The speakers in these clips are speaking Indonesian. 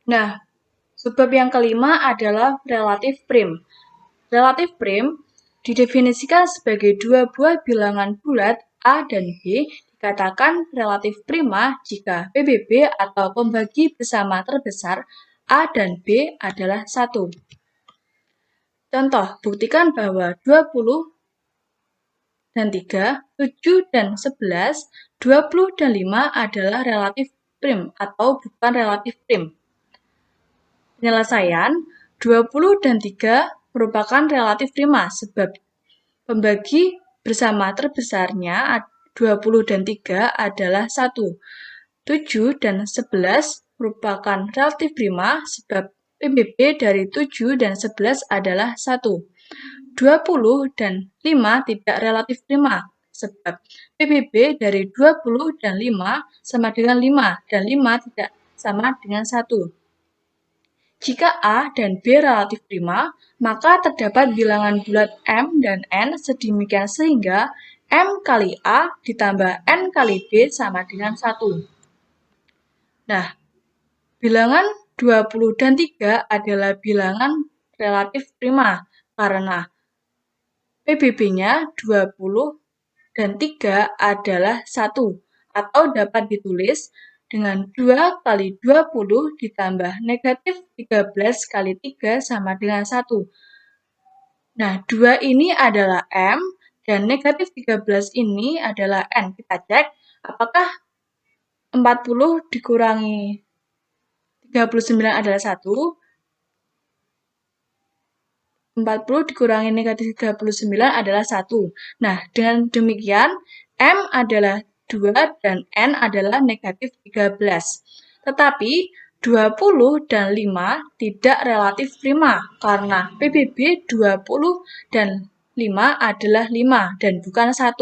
Nah, subbab yang kelima adalah relatif prim. Relatif prim didefinisikan sebagai dua buah bilangan bulat A dan B dikatakan relatif prima jika PBB atau pembagi bersama terbesar A dan B adalah 1. Contoh, buktikan bahwa 20 dan 3, 7 dan 11, 20 dan 5 adalah relatif prim atau bukan relatif prim. Penyelesaian, 20 dan 3 merupakan relatif prima sebab pembagi bersama terbesarnya 20 dan 3 adalah 1. 7 dan 11 merupakan relatif prima sebab PBB dari 7 dan 11 adalah 1. 20 dan 5 tidak relatif prima sebab PBB dari 20 dan 5 sama dengan 5 dan 5 tidak sama dengan 1. Jika A dan B relatif prima, maka terdapat bilangan bulat M dan N sedemikian sehingga M kali A ditambah N kali B sama dengan 1. Nah, bilangan 20 dan 3 adalah bilangan relatif prima karena PBB-nya 20 dan 3 adalah 1 atau dapat ditulis dengan 2 kali 20 ditambah negatif 13 kali 3 sama dengan 1. Nah, 2 ini adalah M dan negatif 13 ini adalah N. Kita cek apakah 40 dikurangi 39 adalah 1. 40 dikurangi negatif 39 adalah 1. Nah, dengan demikian, M adalah 2 dan N adalah negatif 13. Tetapi, 20 dan 5 tidak relatif prima karena PBB 20 dan 5 adalah 5 dan bukan 1.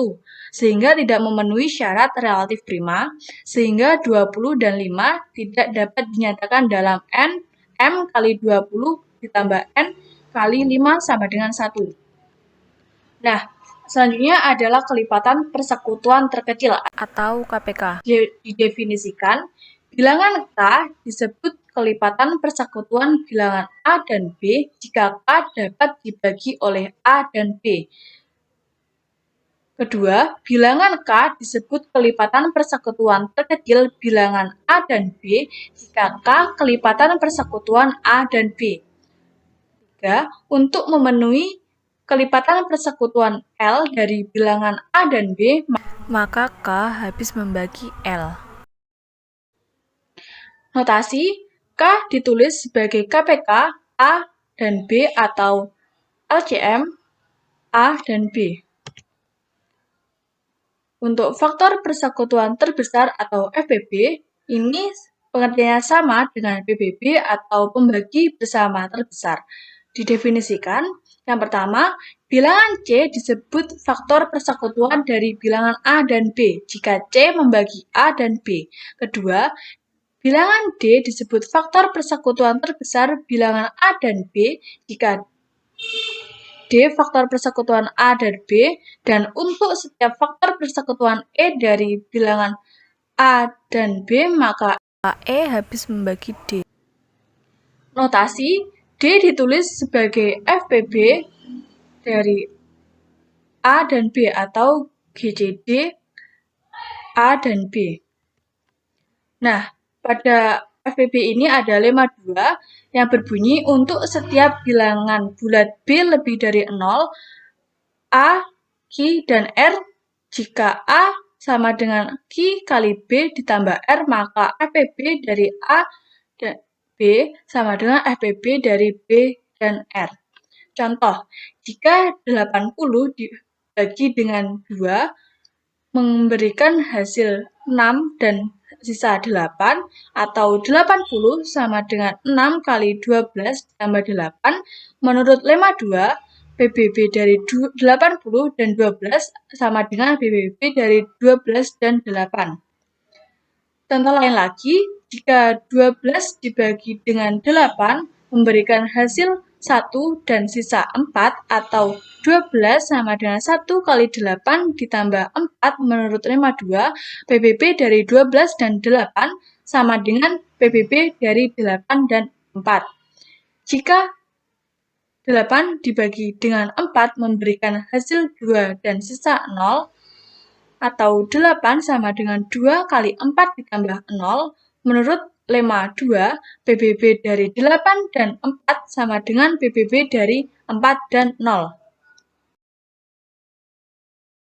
Sehingga tidak memenuhi syarat relatif prima, sehingga 20 dan 5 tidak dapat dinyatakan dalam M kali 20 ditambah N kali 5 sama dengan 1. Nah, selanjutnya adalah kelipatan persekutuan terkecil atau KPK. Didefinisikan, bilangan K disebut kelipatan persekutuan bilangan A dan B jika K dapat dibagi oleh A dan B. Kedua, bilangan K disebut kelipatan persekutuan terkecil bilangan A dan B jika K kelipatan persekutuan A dan B. Untuk memenuhi kelipatan persekutuan L dari bilangan A dan B, maka K habis membagi L. Notasi K ditulis sebagai KPK A dan B atau LCM A dan B. Untuk faktor persekutuan terbesar atau FPB, ini pengertiannya sama dengan PBB atau pembagi bersama terbesar. Didefinisikan, yang pertama, bilangan C disebut faktor persekutuan dari bilangan A dan B jika C membagi A dan B. Kedua, bilangan D disebut faktor persekutuan terbesar bilangan A dan B jika D faktor persekutuan A dan B, dan untuk setiap faktor persekutuan E dari bilangan A dan B, maka E habis membagi D. Notasi D ditulis sebagai FPB dari A dan B atau GCD A dan B. Nah, pada FPB ini ada lemma 2 yang berbunyi untuk setiap bilangan bulat B lebih dari 0, A, Q, dan R, jika A sama dengan Q kali B ditambah R, maka FPB dari A dan B sama dengan FPB dari B dan R. Contoh, jika 80 dibagi dengan 2 memberikan hasil 6 dan sisa 8, atau 80 sama dengan 6 kali 12 tambah 8, menurut lemma 2, PBB dari 80 dan 12 sama dengan PBB dari 12 dan 8. Contoh lain lagi, jika 12 dibagi dengan 8 memberikan hasil 1 dan sisa 4, atau 12 sama dengan 1 kali 8 ditambah 4 menurut lemma 2, PBB dari 12 dan 8 sama dengan PBB dari 8 dan 4. Jika 8 dibagi dengan 4 memberikan hasil 2 dan sisa 0, atau 8 sama dengan 2 kali 4 ditambah 0, menurut lemma 2, PBB dari 8 dan 4 sama dengan PBB dari 4 dan 0.